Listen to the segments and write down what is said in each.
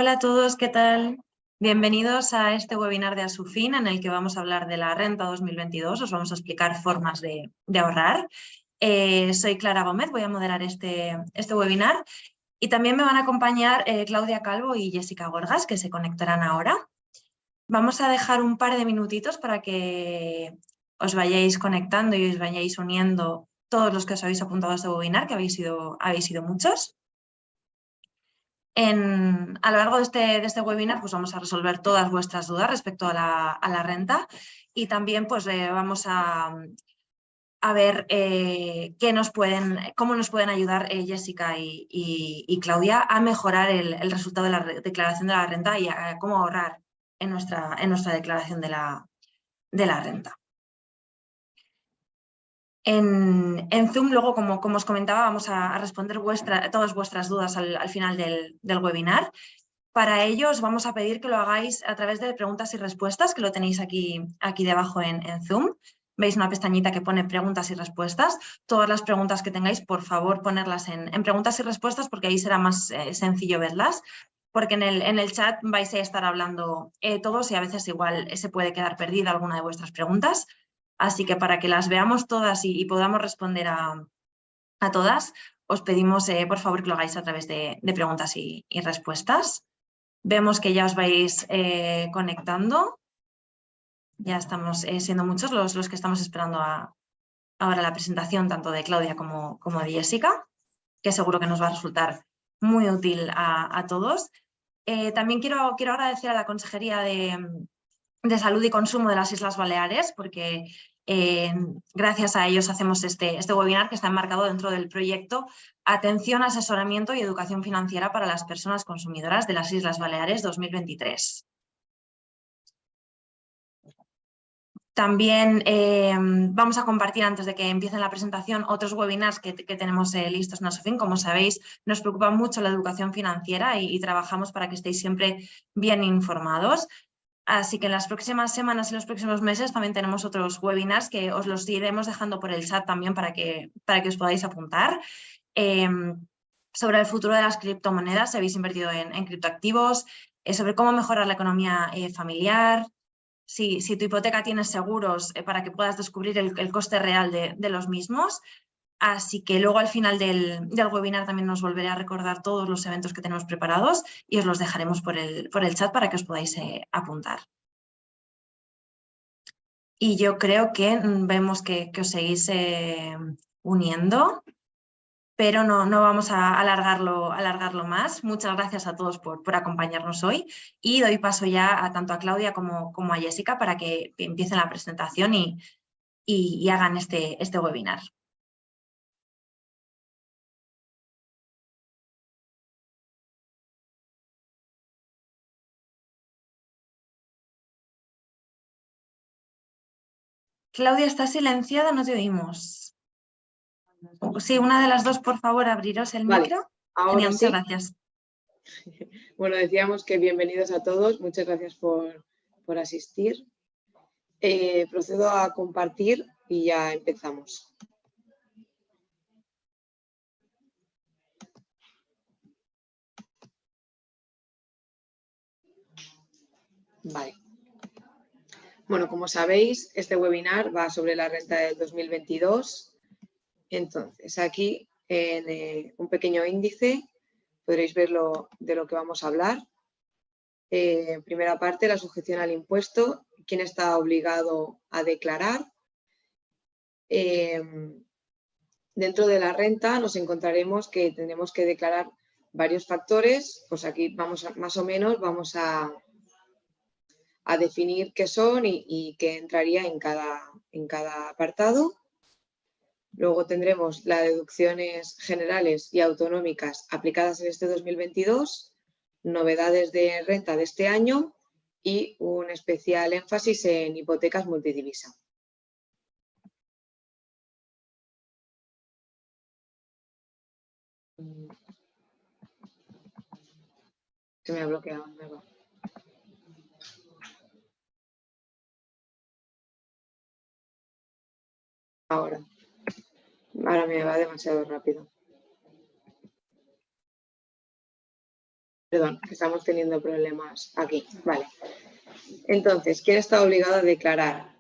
Hola a todos, ¿qué tal? Bienvenidos a este webinar de Asufin en el que vamos a hablar de la renta 2022. Os vamos a explicar formas de ahorrar. Soy Clara Gómez, voy a moderar este webinar y también me van a acompañar Claudia Calvo y Jessica Gorgas, que se conectarán ahora. Vamos a dejar un par de minutitos para que os vayáis conectando y os vayáis uniendo todos los que os habéis apuntado a este webinar, que habéis sido muchos. A lo largo de este webinar pues vamos a resolver todas vuestras dudas respecto a la renta y también pues, vamos a ver cómo nos pueden ayudar Jessica y Claudia a mejorar el resultado de la declaración de la renta y a cómo ahorrar en nuestra declaración de la renta. En Zoom, luego, como os comentaba, vamos a responder todas vuestras dudas al final del webinar. Para ello os vamos a pedir que lo hagáis a través de preguntas y respuestas, que lo tenéis aquí debajo en Zoom. Veis una pestañita que pone preguntas y respuestas. Todas las preguntas que tengáis, por favor, ponerlas en preguntas y respuestas porque ahí será más sencillo verlas. Porque en el chat vais a estar hablando todos y a veces igual se puede quedar perdida alguna de vuestras preguntas. Así que para que las veamos todas y podamos responder a todas, os pedimos por favor que lo hagáis a través de preguntas y respuestas. Vemos que ya os vais conectando. Ya estamos siendo muchos los que estamos esperando ahora la presentación tanto de Claudia como de Jessica, que seguro que nos va a resultar muy útil a todos. También quiero agradecer a la Consejería de Salud y Consumo de las Islas Baleares, porque gracias a ellos hacemos este webinar que está enmarcado dentro del proyecto Atención, Asesoramiento y Educación Financiera para las Personas Consumidoras de las Islas Baleares 2023. También vamos a compartir, antes de que empiece la presentación, otros webinars que tenemos listos en Asufin. Como sabéis, nos preocupa mucho la educación financiera y trabajamos para que estéis siempre bien informados. Así que en las próximas semanas y los próximos meses también tenemos otros webinars que os los iremos dejando por el chat también para que os podáis apuntar. Sobre el futuro de las criptomonedas, si habéis invertido en criptoactivos, sobre cómo mejorar la economía familiar. Si tu hipoteca tienes seguros para que puedas descubrir el coste real de los mismos. Así que luego al final del webinar también nos volveré a recordar todos los eventos que tenemos preparados y os los dejaremos por el chat para que os podáis apuntar. Y yo creo que vemos que os seguís uniendo, pero no vamos a alargarlo más. Muchas gracias a todos por acompañarnos hoy y doy paso ya tanto a Claudia como a Jessica para que empiecen la presentación y hagan este webinar. Claudia, ¿estás silenciada? No te oímos. Sí, una de las dos, por favor, abriros el micro. Ahora Genial, muchas sí. gracias. Bueno, decíamos que bienvenidos a todos. Muchas gracias por asistir. Procedo a compartir y ya empezamos. Vale. Bueno, como sabéis, este webinar va sobre la renta del 2022. Entonces, aquí en un pequeño índice podréis ver de lo que vamos a hablar. Primera parte, la sujeción al impuesto, quién está obligado a declarar. Dentro de la renta nos encontraremos que tenemos que declarar varios factores, pues aquí más o menos vamos a definir qué son y qué entraría en cada apartado. Luego tendremos las deducciones generales y autonómicas aplicadas en este 2022, novedades de renta de este año y un especial énfasis en hipotecas multidivisa. Se me ha bloqueado. Ahora me va demasiado rápido. Perdón, estamos teniendo problemas aquí. Vale. Entonces, ¿quién está obligado a declarar?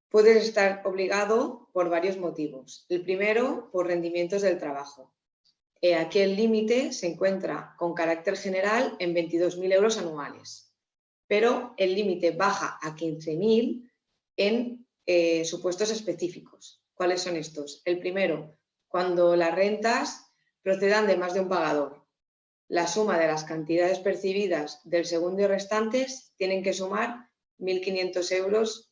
Puedes estar obligado por varios motivos. El primero, por rendimientos del trabajo. Aquí el límite se encuentra con carácter general en 22.000 euros anuales, pero el límite baja a 15.000 en supuestos específicos. ¿Cuáles son estos? El primero, cuando las rentas procedan de más de un pagador. La suma de las cantidades percibidas del segundo y restantes tienen que sumar 1.500 euros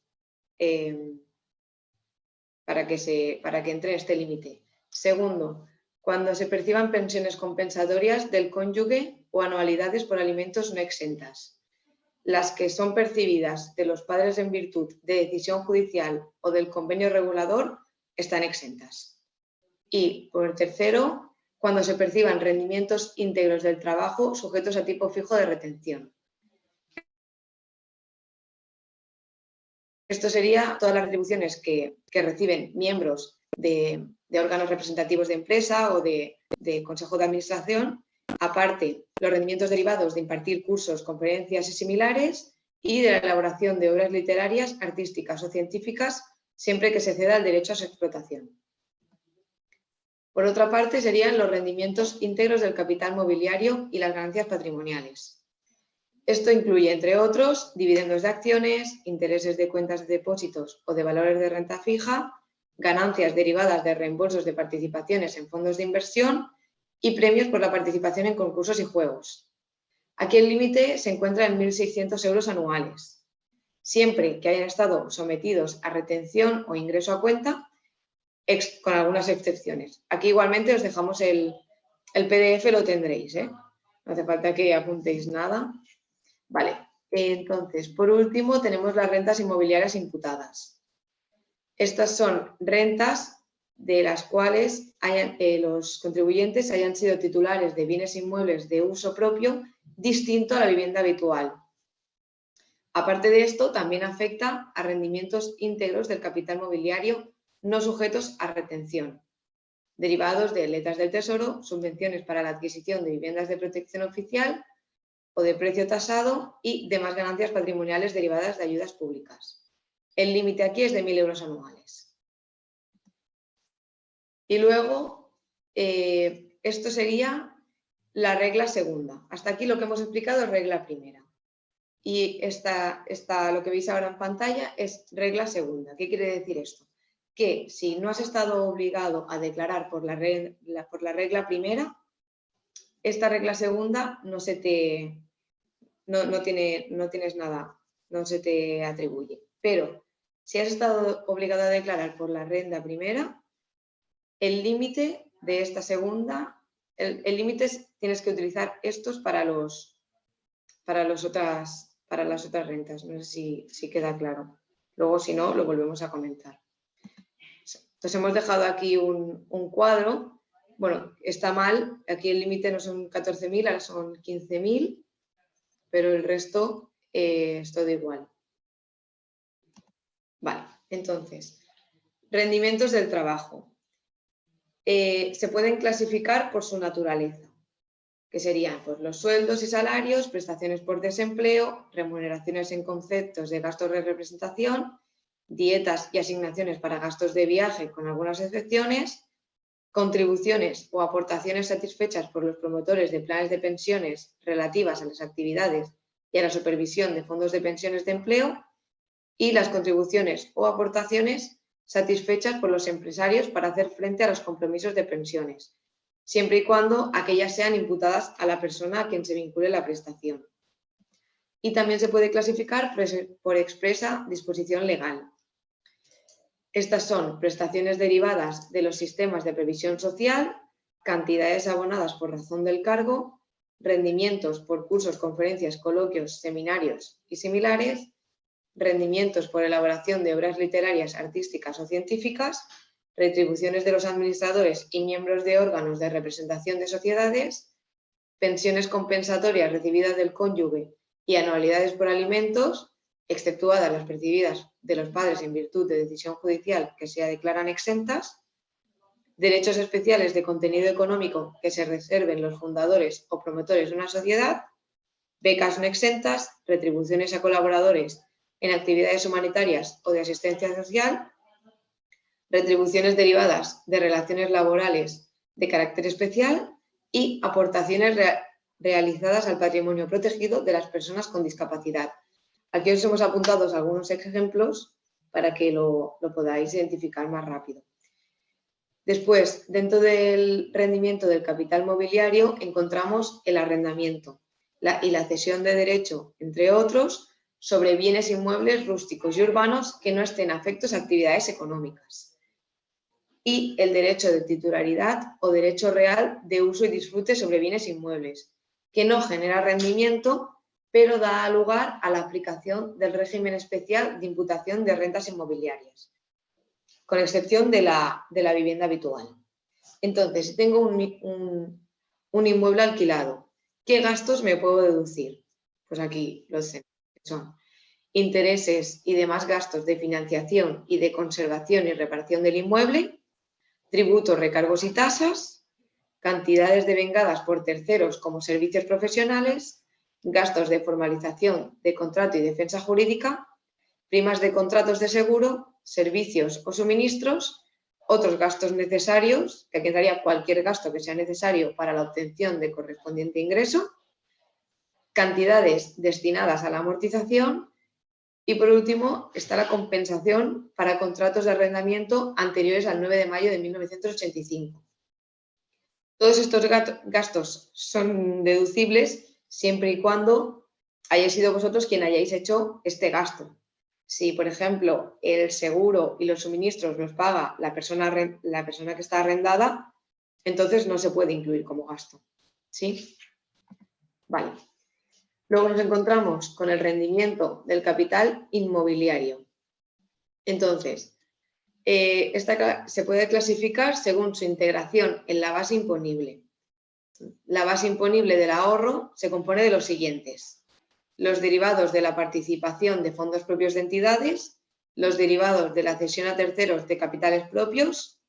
para que entre en este límite. Segundo, cuando se perciban pensiones compensatorias del cónyuge o anualidades por alimentos no exentas. Las que son percibidas de los padres en virtud de decisión judicial o del convenio regulador están exentas. Y, por tercero, cuando se perciban rendimientos íntegros del trabajo sujetos a tipo fijo de retención. Esto sería todas las retribuciones que reciben miembros de órganos representativos de empresa o de consejo de administración, aparte los rendimientos derivados de impartir cursos, conferencias y similares, y de la elaboración de obras literarias, artísticas o científicas, siempre que se ceda el derecho a su explotación. Por otra parte, serían los rendimientos íntegros del capital mobiliario y las ganancias patrimoniales. Esto incluye, entre otros, dividendos de acciones, intereses de cuentas de depósitos o de valores de renta fija, ganancias derivadas de reembolsos de participaciones en fondos de inversión y premios por la participación en concursos y juegos. Aquí el límite se encuentra en 1.600 euros anuales, siempre que hayan estado sometidos a retención o ingreso a cuenta, con algunas excepciones. Aquí igualmente os dejamos el PDF, lo tendréis, ¿eh? No hace falta que apuntéis nada. Vale, entonces, por último, tenemos las rentas inmobiliarias imputadas. Estas son rentas de las cuales los contribuyentes hayan sido titulares de bienes inmuebles de uso propio distinto a la vivienda habitual. Aparte de esto, también afecta a rendimientos íntegros del capital mobiliario no sujetos a retención, derivados de letras del Tesoro, subvenciones para la adquisición de viviendas de protección oficial o de precio tasado y demás ganancias patrimoniales derivadas de ayudas públicas. El límite aquí es de 1.000 euros anuales. Y luego, esto sería la regla segunda. Hasta aquí lo que hemos explicado es regla primera. Y lo que veis ahora en pantalla es regla segunda. ¿Qué quiere decir esto? Que si no has estado obligado a declarar por la regla primera, esta regla segunda no tienes nada, no se te atribuye. Pero si has estado obligado a declarar por la regla primera, el límite de esta segunda, el límite tienes que utilizar estos para las otras rentas. No sé si queda claro. Luego, si no, lo volvemos a comentar. Entonces hemos dejado aquí un cuadro. Bueno, está mal. Aquí el límite no son 14.000, ahora son 15.000. Pero el resto es todo igual. Vale, entonces, rendimientos del trabajo. Se pueden clasificar por su naturaleza, que serían pues, los sueldos y salarios, prestaciones por desempleo, remuneraciones en conceptos de gastos de representación, dietas y asignaciones para gastos de viaje con algunas excepciones, contribuciones o aportaciones satisfechas por los promotores de planes de pensiones relativas a las actividades y a la supervisión de fondos de pensiones de empleo, y las contribuciones o aportaciones satisfechas por los empresarios para hacer frente a los compromisos de pensiones, siempre y cuando aquellas sean imputadas a la persona a quien se vincule la prestación. Y también se puede clasificar por expresa disposición legal. Estas son prestaciones derivadas de los sistemas de previsión social, cantidades abonadas por razón del cargo, rendimientos por cursos, conferencias, coloquios, seminarios y similares, rendimientos por elaboración de obras literarias, artísticas o científicas, retribuciones de los administradores y miembros de órganos de representación de sociedades, pensiones compensatorias recibidas del cónyuge y anualidades por alimentos, exceptuadas las percibidas de los padres en virtud de decisión judicial que se declaran exentas, derechos especiales de contenido económico que se reserven los fundadores o promotores de una sociedad, becas no exentas, retribuciones a colaboradores en actividades humanitarias o de asistencia social, retribuciones derivadas de relaciones laborales de carácter especial y aportaciones realizadas al patrimonio protegido de las personas con discapacidad. Aquí os hemos apuntado algunos ejemplos para que lo podáis identificar más rápido. Después, dentro del rendimiento del capital mobiliario, encontramos el arrendamiento y la cesión de derecho, entre otros, sobre bienes inmuebles rústicos y urbanos que no estén afectos a actividades económicas. Y el derecho de titularidad o derecho real de uso y disfrute sobre bienes inmuebles, que no genera rendimiento, pero da lugar a la aplicación del régimen especial de imputación de rentas inmobiliarias, con excepción de la vivienda habitual. Entonces, si tengo un inmueble alquilado, ¿qué gastos me puedo deducir? Pues aquí los son intereses y demás gastos de financiación y de conservación y reparación del inmueble, tributos, recargos y tasas, cantidades devengadas por terceros como servicios profesionales, gastos de formalización de contrato y defensa jurídica, primas de contratos de seguro, servicios o suministros, otros gastos necesarios, que aquí entraría cualquier gasto que sea necesario para la obtención del correspondiente ingreso, cantidades destinadas a la amortización y, por último, está la compensación para contratos de arrendamiento anteriores al 9 de mayo de 1985. Todos estos gastos son deducibles siempre y cuando hayáis sido vosotros quien hayáis hecho este gasto. Si, por ejemplo, el seguro y los suministros los paga la persona que está arrendada, entonces no se puede incluir como gasto. ¿Sí? Vale. Luego nos encontramos con el rendimiento del capital inmobiliario. Entonces, esta se puede clasificar según su integración en la base imponible. La base imponible del ahorro se compone de los siguientes: los derivados de la participación de fondos propios de entidades, los derivados de la cesión a terceros de capitales propios,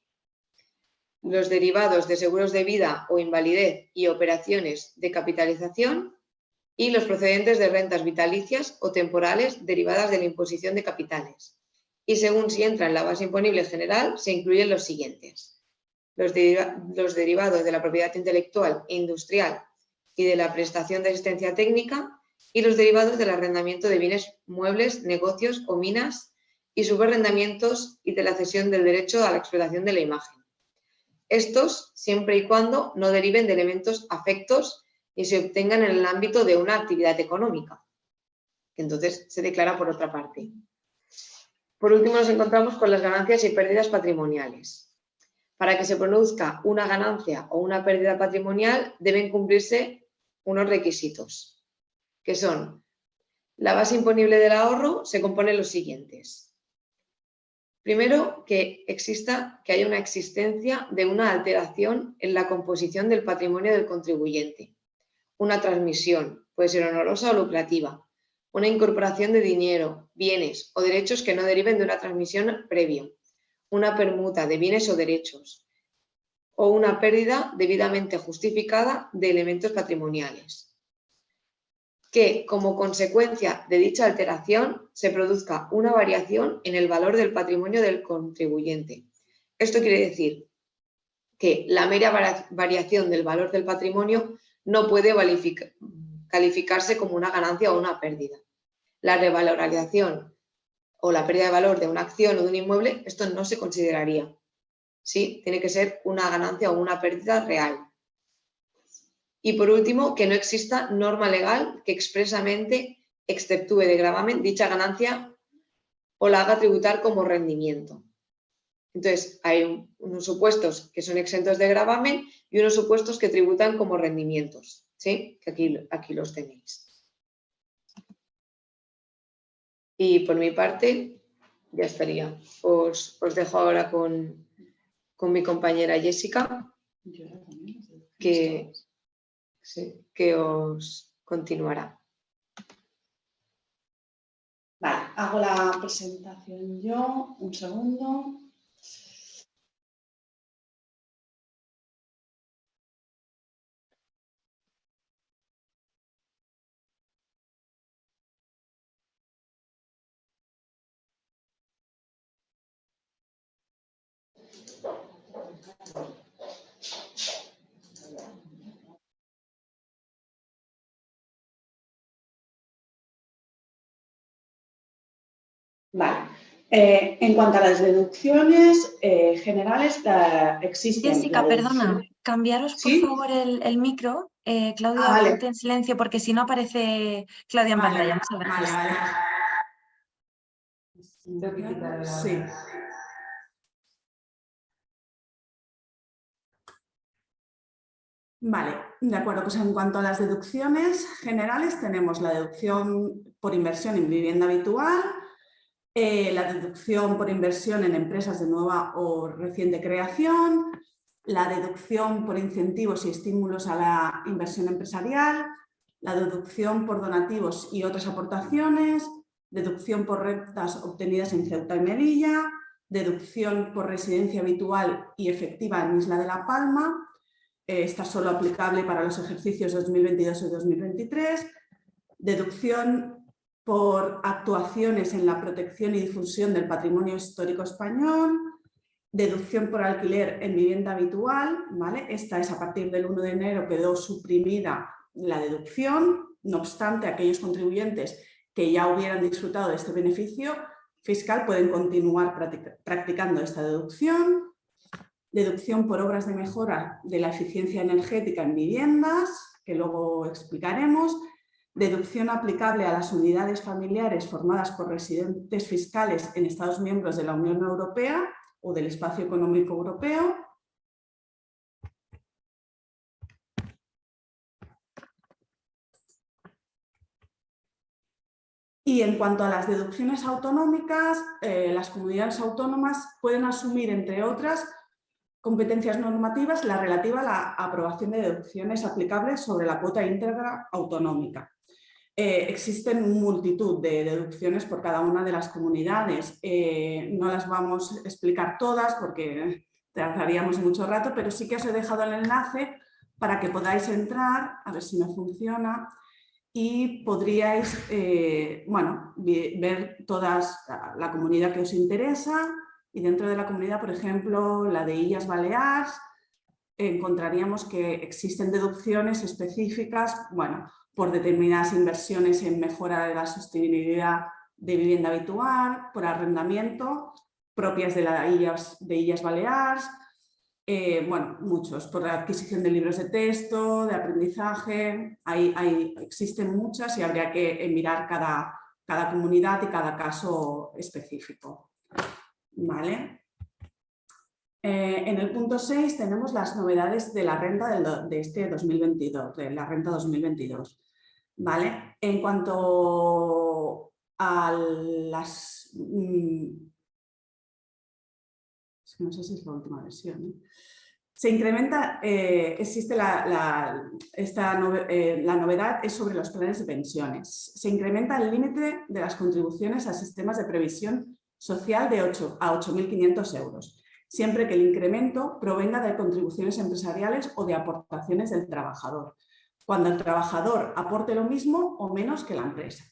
los derivados de seguros de vida o invalidez y operaciones de capitalización y los procedentes de rentas vitalicias o temporales derivadas de la imposición de capitales. Y según si entra en la base imponible general, se incluyen los siguientes: los derivados de la propiedad intelectual e industrial y de la prestación de asistencia técnica, y los derivados del arrendamiento de bienes muebles, negocios o minas y subarrendamientos y de la cesión del derecho a la explotación de la imagen. Estos siempre y cuando no deriven de elementos afectos y se obtengan en el ámbito de una actividad económica, que entonces se declara por otra parte. Por último, nos encontramos con las ganancias y pérdidas patrimoniales. Para que se produzca una ganancia o una pérdida patrimonial deben cumplirse unos requisitos, que son: la base imponible del ahorro se compone de los siguientes. Primero, que haya una existencia de una alteración en la composición del patrimonio del contribuyente, una transmisión, puede ser honorosa o lucrativa, una incorporación de dinero, bienes o derechos que no deriven de una transmisión previa, una permuta de bienes o derechos, o una pérdida debidamente justificada de elementos patrimoniales. Que, como consecuencia de dicha alteración, se produzca una variación en el valor del patrimonio del contribuyente. Esto quiere decir que la mera variación del valor del patrimonio no puede calificarse como una ganancia o una pérdida. La revalorización o la pérdida de valor de una acción o de un inmueble, esto no se consideraría. Sí, tiene que ser una ganancia o una pérdida real. Y por último, que no exista norma legal que expresamente exceptúe de gravamen dicha ganancia o la haga tributar como rendimiento. Entonces, hay unos supuestos que son exentos de gravamen y unos supuestos que tributan como rendimientos, ¿sí? Que aquí los tenéis. Y por mi parte, ya estaría. Os dejo ahora con mi compañera Jessica, que os continuará. Vale, hago la presentación yo, un segundo. Vale. En cuanto a las deducciones generales, existen... Jessica, perdona, cambiaros por ¿Sí? favor el micro. Claudia, Vale. ponte en silencio porque si no aparece Claudia en pantalla. Muchas gracias. Vale. Sí. Vale, de acuerdo. Pues en cuanto a las deducciones generales, tenemos la deducción por inversión en vivienda habitual, la deducción por inversión en empresas de nueva o reciente creación, la deducción por incentivos y estímulos a la inversión empresarial, la deducción por donativos y otras aportaciones, deducción por rentas obtenidas en Ceuta y Melilla, deducción por residencia habitual y efectiva en Isla de la Palma. Está solo aplicable para los ejercicios 2022 y 2023, deducción por actuaciones en la protección y difusión del patrimonio histórico español, deducción por alquiler en vivienda habitual, ¿vale? Esta es a partir del 1 de enero, quedó suprimida la deducción, no obstante, aquellos contribuyentes que ya hubieran disfrutado de este beneficio fiscal pueden continuar practicando esta deducción. Deducción por obras de mejora de la eficiencia energética en viviendas, que luego explicaremos. Deducción aplicable a las unidades familiares formadas por residentes fiscales en Estados miembros de la Unión Europea o del Espacio Económico Europeo. Y en cuanto a las deducciones autonómicas, las comunidades autónomas pueden asumir, entre otras, competencias normativas, la relativa a la aprobación de deducciones aplicables sobre la cuota íntegra autonómica. Existen multitud de deducciones por cada una de las comunidades. No las vamos a explicar todas porque tardaríamos mucho rato, pero sí que os he dejado el enlace para que podáis entrar, a ver si me funciona, y podríais ver toda la comunidad que os interesa. Y dentro de la comunidad, por ejemplo, la de Illes Balears, encontraríamos que existen deducciones específicas, por determinadas inversiones en mejora de la sostenibilidad de vivienda habitual, por arrendamiento, propias de Illes Balears, muchos, por la adquisición de libros de texto, de aprendizaje, existen muchas y habría que mirar cada comunidad y cada caso específico. ¿Vale? En el punto 6 tenemos las novedades de la renta de este 2022, de la renta 2022. ¿Vale? En cuanto a las... no sé si es la última versión. Se incrementa, la novedad es sobre los planes de pensiones. Se incrementa el límite de las contribuciones a sistemas de previsión social de 8 a 8.500 euros, siempre que el incremento provenga de contribuciones empresariales o de aportaciones del trabajador, cuando el trabajador aporte lo mismo o menos que la empresa.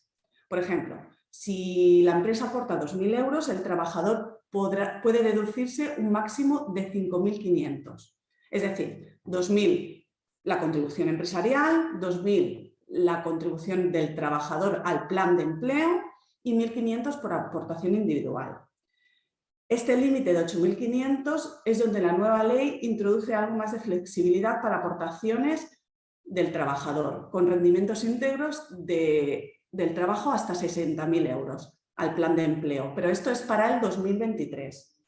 Por ejemplo, si la empresa aporta 2.000 euros, el trabajador puede deducirse un máximo de 5.500. Es decir, 2.000 la contribución empresarial, 2.000 la contribución del trabajador al plan de empleo y 1.500 por aportación individual. Este límite de 8.500 es donde la nueva ley introduce algo más de flexibilidad para aportaciones del trabajador, con rendimientos íntegros del trabajo hasta 60.000 euros al plan de empleo, pero esto es para el 2023.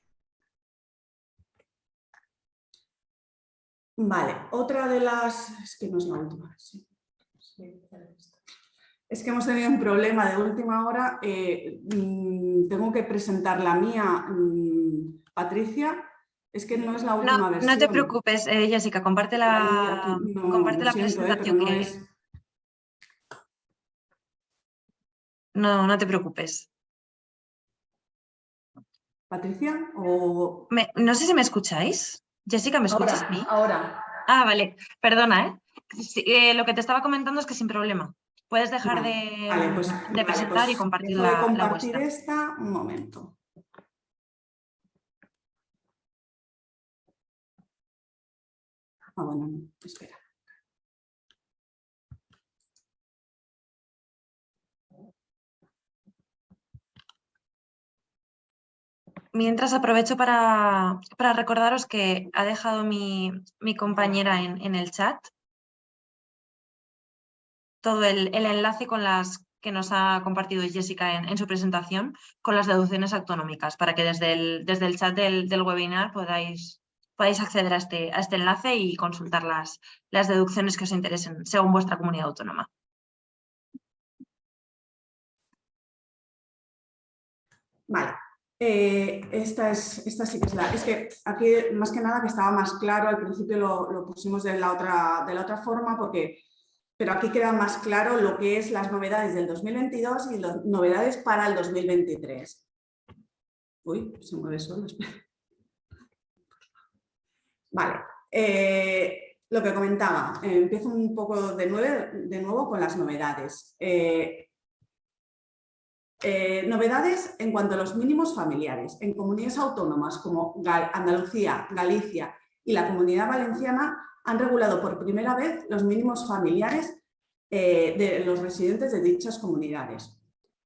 Vale, otra de las... Es que no es la última. Sí. Es que hemos tenido un problema de última hora. Tengo que presentar la mía, Patricia. Es que no es la última versión. No te preocupes, Jessica, comparte la presentación. Pero no es... No te preocupes. ¿Patricia? O... No sé si me escucháis. Jessica, ¿me escuchas a mí? Ahora. Ah, vale. Perdona, Sí, lo que te estaba comentando es que sin problema. Puedes dejar de presentar y compartir dejo de la compartir vuestra. esta. Un momento. Bueno, espera. Mientras aprovecho para recordaros que ha dejado mi compañera en el chat todo el enlace con las que nos ha compartido Jessica en su presentación con las deducciones autonómicas, para que desde el chat del webinar podáis acceder a este enlace y consultar las deducciones que os interesen según vuestra comunidad autónoma. Vale. Esta sí que es la... Es que aquí, más que nada, que estaba más claro, al principio lo pusimos de la otra forma, pero aquí queda más claro lo que es las novedades del 2022 y las novedades para el 2023. Uy, se mueve solo. Vale. Lo que comentaba, empiezo un poco de nuevo con las novedades. Novedades en cuanto a los mínimos familiares. En comunidades autónomas como Andalucía, Galicia y la Comunidad Valenciana han regulado por primera vez los mínimos familiares de los residentes de dichas comunidades.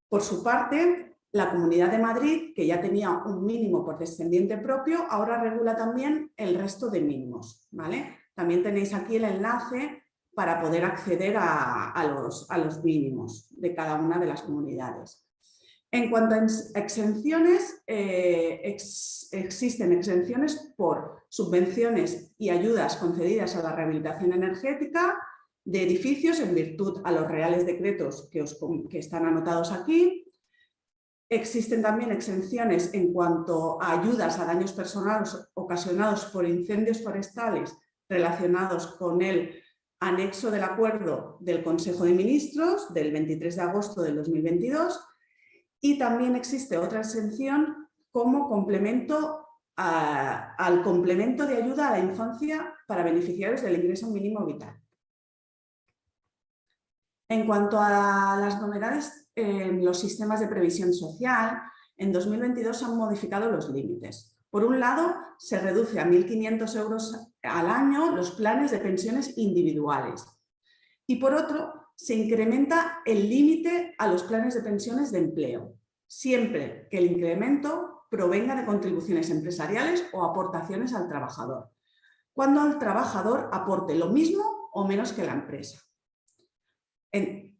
Por su parte, la Comunidad de Madrid, que ya tenía un mínimo por descendiente propio, ahora regula también el resto de mínimos, ¿vale? También tenéis aquí el enlace para poder acceder a los mínimos de cada una de las comunidades. En cuanto a exenciones, existen exenciones por subvenciones y ayudas concedidas a la rehabilitación energética de edificios en virtud a los reales decretos que están anotados aquí. Existen también exenciones en cuanto a ayudas a daños personales ocasionados por incendios forestales relacionados con el anexo del acuerdo del Consejo de Ministros del 23 de agosto del 2022. Y también existe otra exención como complemento al complemento de ayuda a la infancia para beneficiarios del ingreso mínimo vital. En cuanto a las novedades en los sistemas de previsión social, en 2022 se han modificado los límites. Por un lado, se reduce a 1.500 euros al año los planes de pensiones individuales. Y por otro, se incrementa el límite a los planes de pensiones de empleo, siempre que el incremento provenga de contribuciones empresariales o aportaciones al trabajador, cuando el trabajador aporte lo mismo o menos que la empresa. En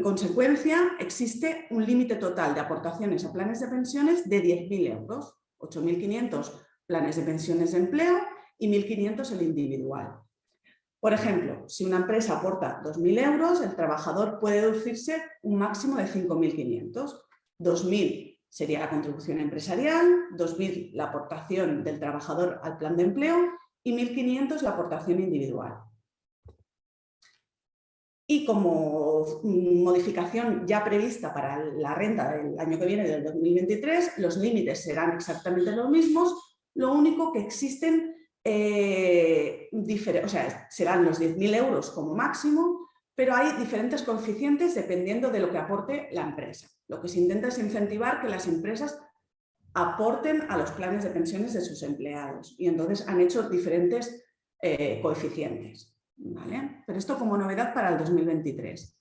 consecuencia, existe un límite total de aportaciones a planes de pensiones de 10.000 euros, 8.500 planes de pensiones de empleo y 1.500 el individual. Por ejemplo, si una empresa aporta 2.000 euros, el trabajador puede deducirse un máximo de 5.500. 2.000 sería la contribución empresarial, 2.000 la aportación del trabajador al plan de empleo y 1.500 la aportación individual. Y como modificación ya prevista para la renta del año que viene, del 2023, los límites serán exactamente los mismos, lo único que existen serán los 10.000 euros como máximo, pero hay diferentes coeficientes dependiendo de lo que aporte la empresa. Lo que se intenta es incentivar que las empresas aporten a los planes de pensiones de sus empleados y entonces han hecho diferentes coeficientes, ¿vale? Pero esto como novedad para el 2023.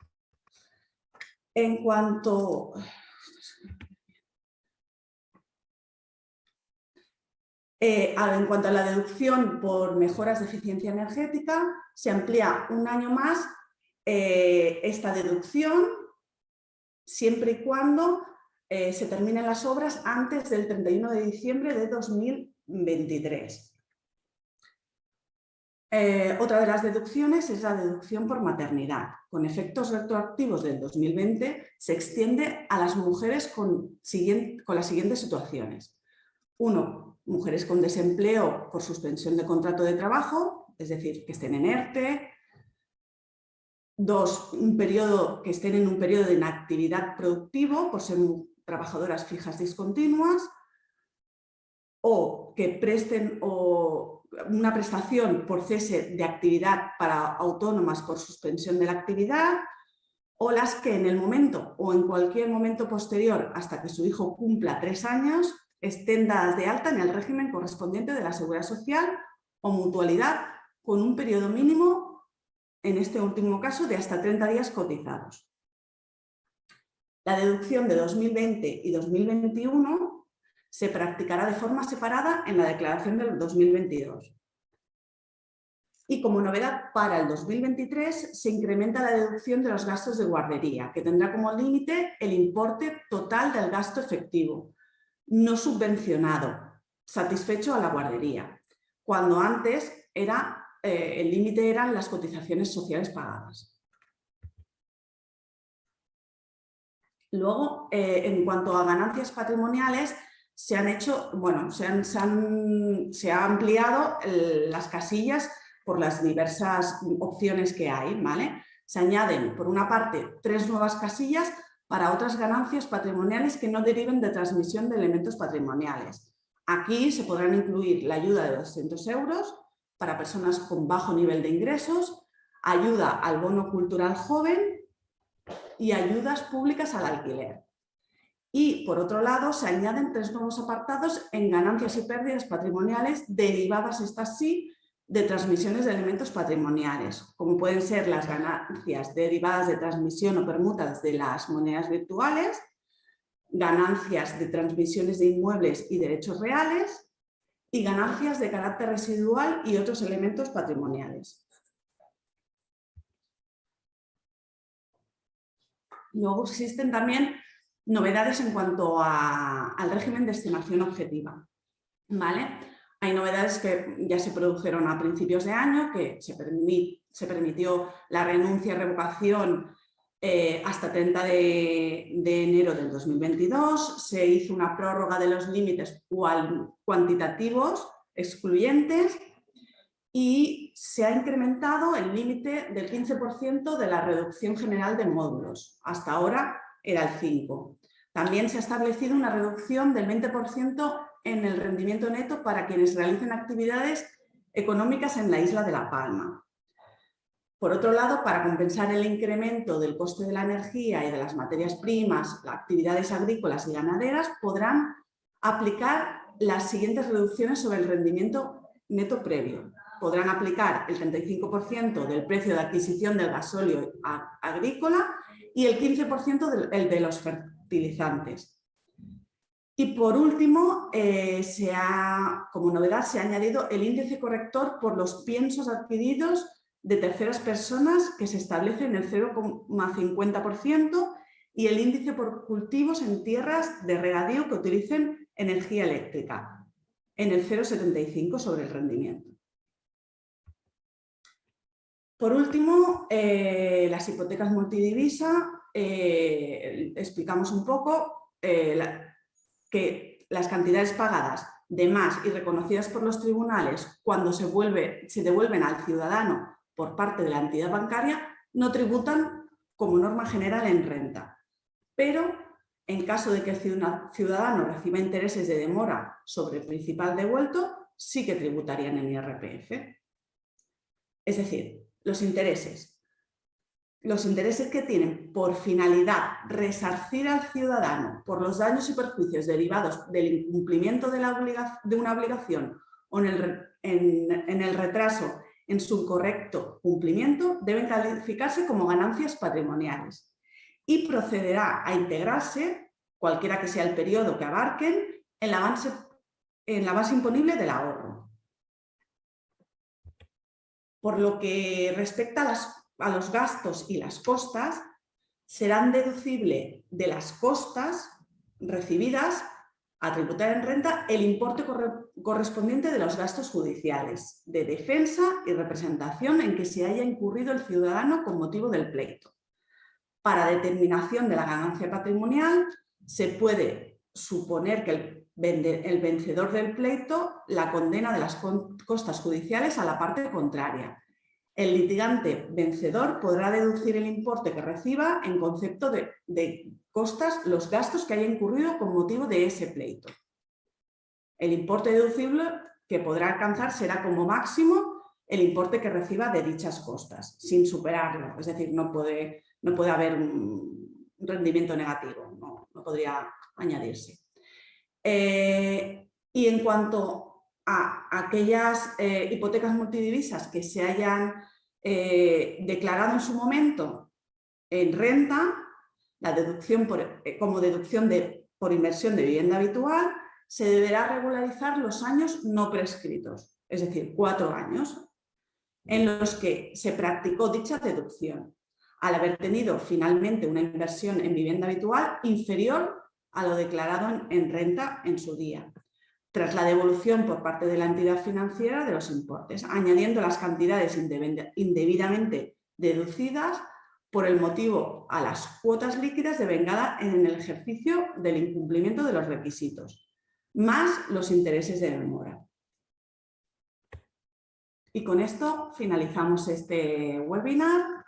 En cuanto a la deducción por mejoras de eficiencia energética, se amplía un año más esta deducción siempre y cuando se terminen las obras antes del 31 de diciembre de 2023. Otra de las deducciones es la deducción por maternidad. Con efectos retroactivos del 2020 se extiende a las mujeres con las siguientes situaciones. 1. Mujeres con desempleo por suspensión de contrato de trabajo, es decir, que estén en ERTE. 2. Que estén en un periodo de inactividad productivo por ser trabajadoras fijas discontinuas o que presten una prestación por cese de actividad para autónomas por suspensión de la actividad, o las que en el momento o en cualquier momento posterior hasta que su hijo cumpla 3 años estén dadas de alta en el régimen correspondiente de la Seguridad Social o mutualidad con un periodo mínimo, en este último caso, de hasta 30 días cotizados. La deducción de 2020 y 2021 se practicará de forma separada en la declaración del 2022. Y como novedad para el 2023 se incrementa la deducción de los gastos de guardería, que tendrá como límite el importe total del gasto efectivo, no subvencionado, satisfecho a la guardería, cuando antes el límite eran las cotizaciones sociales pagadas. Luego, en cuanto a ganancias patrimoniales, se ha ampliado las casillas por las diversas opciones que hay, ¿vale? Se añaden, por una parte, 3 nuevas casillas para otras ganancias patrimoniales que no deriven de transmisión de elementos patrimoniales. Aquí se podrán incluir la ayuda de 200 euros para personas con bajo nivel de ingresos, ayuda al bono cultural joven y ayudas públicas al alquiler. Y, por otro lado, se añaden 3 nuevos apartados en ganancias y pérdidas patrimoniales derivadas, estas sí, de transmisiones de elementos patrimoniales, como pueden ser las ganancias derivadas de transmisión o permutas de las monedas virtuales, ganancias de transmisiones de inmuebles y derechos reales y ganancias de carácter residual y otros elementos patrimoniales. Luego existen también novedades en cuanto al régimen de estimación objetiva, ¿vale? Hay novedades que ya se produjeron a principios de año, que se permitió la renuncia y revocación hasta 30 de enero del 2022, se hizo una prórroga de los límites cuantitativos excluyentes y se ha incrementado el límite del 15% de la reducción general de módulos. Hasta ahora era el 5%. También se ha establecido una reducción del 20% en el rendimiento neto para quienes realicen actividades económicas en la isla de La Palma. Por otro lado, para compensar el incremento del coste de la energía y de las materias primas, las actividades agrícolas y ganaderas podrán aplicar las siguientes reducciones sobre el rendimiento neto previo. Podrán aplicar el 35% del precio de adquisición del gasóleo agrícola y el 15% de los fertilizantes. Y por último, como novedad, se ha añadido el índice corrector por los piensos adquiridos de terceras personas, que se establece en el 0,50%, y el índice por cultivos en tierras de regadío que utilicen energía eléctrica, en el 0,75% sobre el rendimiento. Por último, las hipotecas multidivisa, explicamos un poco que las cantidades pagadas de más y reconocidas por los tribunales cuando se devuelven al ciudadano por parte de la entidad bancaria no tributan como norma general en renta, pero en caso de que el ciudadano reciba intereses de demora sobre el principal devuelto, sí que tributarían en IRPF. Es decir, los intereses que tienen por finalidad resarcir al ciudadano por los daños y perjuicios derivados del incumplimiento de una obligación o en el retraso en su correcto cumplimiento deben calificarse como ganancias patrimoniales y procederá a integrarse, cualquiera que sea el periodo que abarquen, en la base imponible del ahorro. Por lo que respecta a los gastos y las costas, serán deducibles de las costas recibidas a tributar en renta el importe correspondiente de los gastos judiciales, de defensa y representación en que se haya incurrido el ciudadano con motivo del pleito. Para determinación de la ganancia patrimonial, se puede suponer que el vencedor del pleito la condena de las costas judiciales a la parte contraria. El litigante vencedor podrá deducir el importe que reciba en concepto de costas los gastos que haya incurrido con motivo de ese pleito. El importe deducible que podrá alcanzar será como máximo el importe que reciba de dichas costas, sin superarlo. Es decir, no puede haber un rendimiento negativo, no podría añadirse. Y en cuanto a aquellas hipotecas multidivisas que se hayan declarado en su momento en renta, la deducción como deducción por inversión de vivienda habitual se deberá regularizar los años no prescritos, es decir, 4 años, en los que se practicó dicha deducción, al haber tenido finalmente una inversión en vivienda habitual inferior a lo declarado en renta en su día, tras la devolución por parte de la entidad financiera de los importes, añadiendo las cantidades indebidamente deducidas por el motivo a las cuotas líquidas devengada en el ejercicio del incumplimiento de los requisitos, más los intereses de demora. Y con esto finalizamos este webinar.